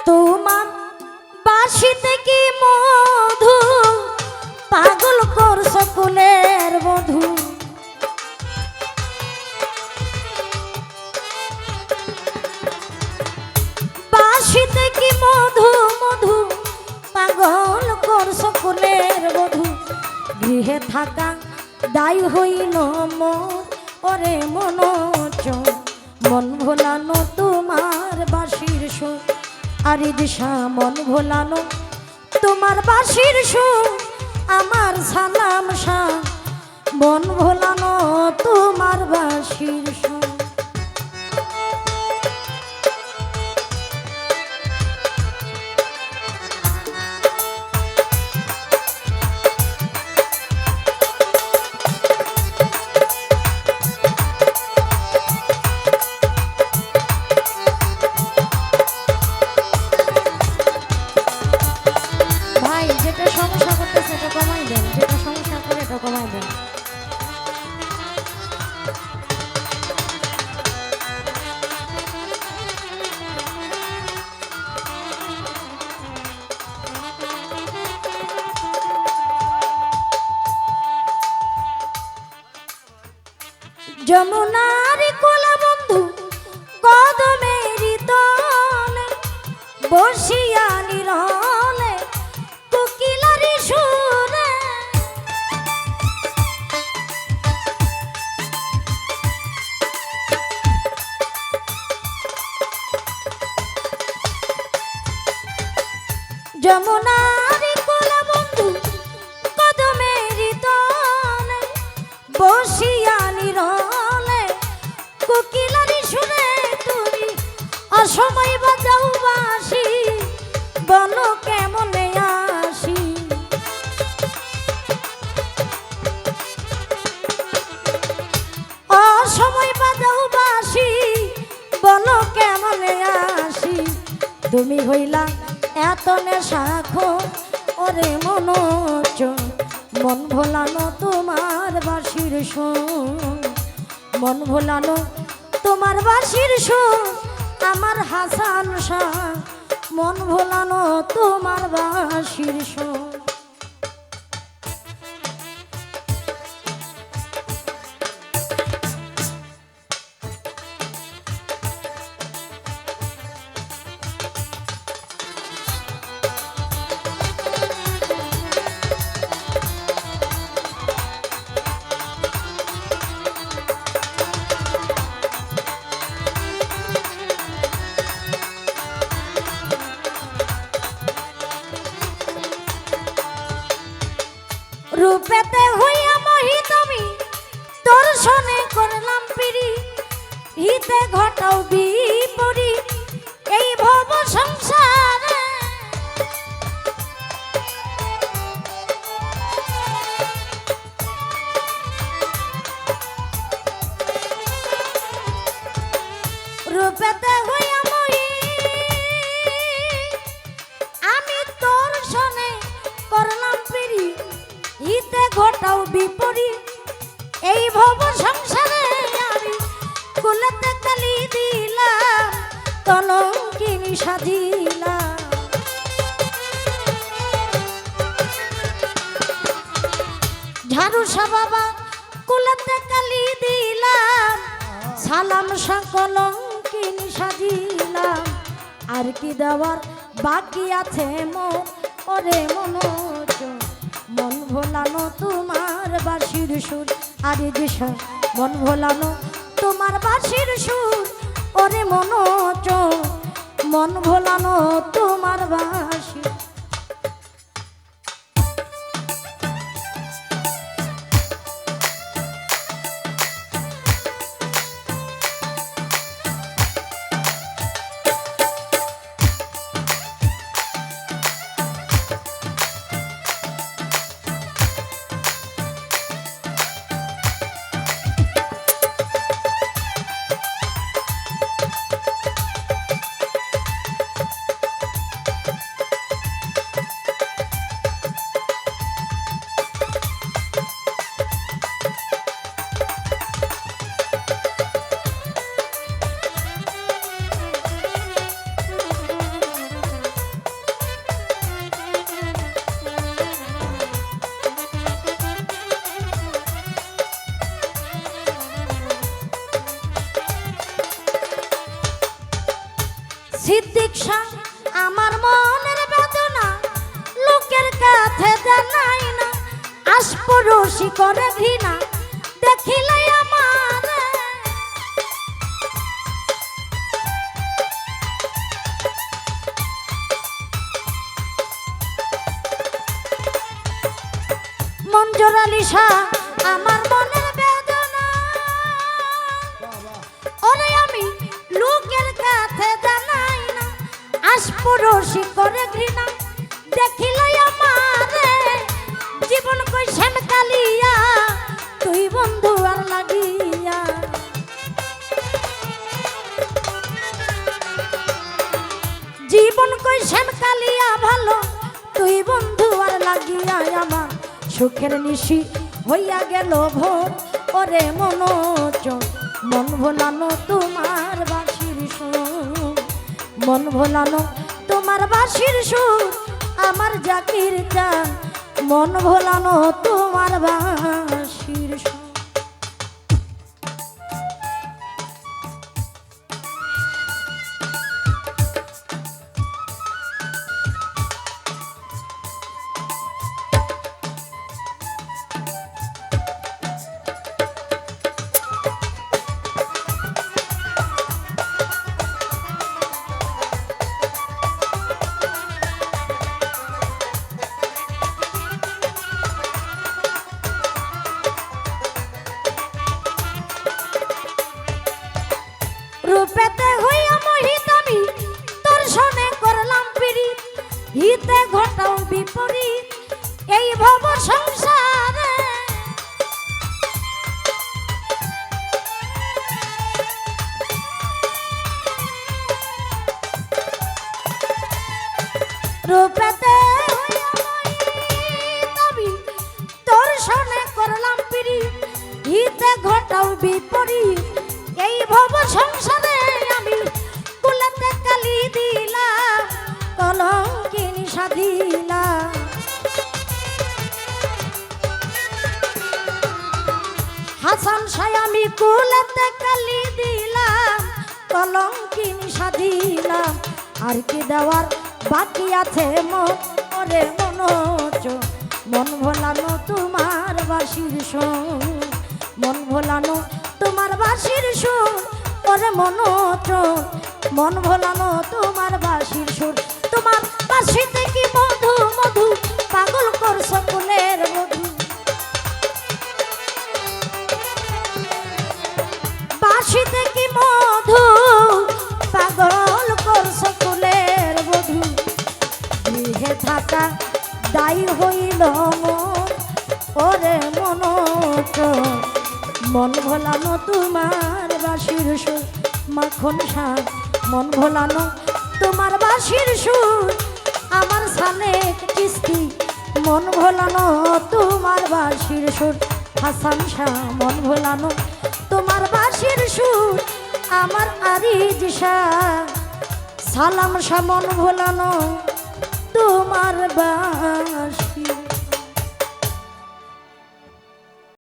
তোমার বাঁশিতে কি মধু পাগল করছো কুলের বধূ। বাঁশিতে কি মধু মধু পাগল করছো কুলের বধূ। গৃহে থাকা দায় হইল মোর ওরে মনোচর। মন ভোলানো তোমার বাঁশির সুর আরে দিশা মন ভোলানো তোমার বাঁশির সুর আমার সালাম শাহ। মন ভোলানো তোমার বাঁশির সুর। যমুনার কোলা বন্ধু কদমের তলে বসিয়া নিরলে কোকিলারি সুরে। যমুনার কোলা বন্ধু কদমের তলে বসিয়া নিরলে কোকিলারি সুরে তুমি অসময় বাজাও বাঁশি বলো কেমনে আসি। অসময় বাজাও বাঁশি বলো কেমনে আসি। তুমি হইলা এত নেশাখো ওরে মনোচর। মন ভোলানো তোমার বাঁশির সুর। মন ভোলানো তোমার বাঁশির সুর আমার হাসান শাহ। মন ভোলানো তোমার বাঁশির সুর। রূপেতে হইয়া মোহিত আমি দর্শনে করলাম পিরি। হিতে ঘটাও বিপরি এই ভব সংসারে। রূপেতে হইয়া মোহি আমি দর্শনে করলাম পিরি। হিতে ঘটাও বিপরি এই ভব সংসারে। আমি কুলেতে কালি দিলাম কলঙ্কিনী সাজিলাম। ঝাড়ুসা বাবা কুলেতে কালি দিলাম সালাম শাহ কলঙ্কিনী সাজিলাম। আর কি দেওয়ার বাকি আছে মোর ওরে মনোচর। মন ভোলানো তোমার বাঁশির সুর আরে দিশা মন ভোলানো তোমার বাঁশির সুর ওরে মনোচর। মন ভোলানো তোমার বাঁশি। সিদ্দিক শাহ আমার মনের বেদনা লোকের কাছে জানাই না, আশপরশি করে ঘৃণা দেখিলে আমার। মঞ্জুর আলী শাহ আমার মনের বেদনা, ওরে আমি লোকের কাছে জানাই না, আশপরশি করে ঘৃণা দেখিলে আমারে। জীবন কই শ্যাম কালিয়া তুই বন্ধু আর লাগিয়া, জীবন কই শ্যাম কালিয়া ভালো তুই বন্ধু আর লাগিয়া। আমার সুখের নিশি হইয়া গেল ভোর, ওরে মনোচন মন ভোলানো তোমার বাঁশির সুর, মন ভোলানো তোমার বাঁশির সুর। আমার জাকির চান মন ভোলানো তোমার বাঁশির সুর। রূপেতে হইয়া মোহিত আমি তোর সনে করলাম পিরিত, হিতে ঘটাও বিপরীত এই ভব সংসারে। রূপেতে হইয়া মোহিত আমি তোর সনে করলাম পিরিত, হিতে ঘটাও বিপরীত এই ভব সংসারে। আমি কুলেতে কালি দিলাম কলঙ্কিনী সাধিলাম, হাসান শাহ আমি কুলেতে কালি দিলাম কলঙ্কিনী সাধিলাম। আর কি দেওয়ার বাকি আছে মন, ওরে মনোচ মন ভোলানো তোমার বাঁশির সুর, মন ভোলানো তোমার বাঁশির সুর। ওরে মনোচ মন ভোলানো তোমার বাঁশির সুর। তোমার বাঁশিতে কি মধু মধু পাগল করছো কুলের মধু, বাঁশিতে কি মধু পাগল করছো কুলের বধু। গৃহে থাকা দায়ী হইল মন, ওরে মনোচ মন ভোলানো তোমার বাঁশির সুর। মাখন শাহ মন ভোলানো তোমার বাঁশির সুর। আমার সালে কিস্তি মন ভোলানো তোমার বাঁশির সুর। হাসান শাহ মন ভোলানো তোমার বাঁশির সুর। আমার আরিজ শাহ সালাম শাহ মন ভোলানো তোমার বাঁশির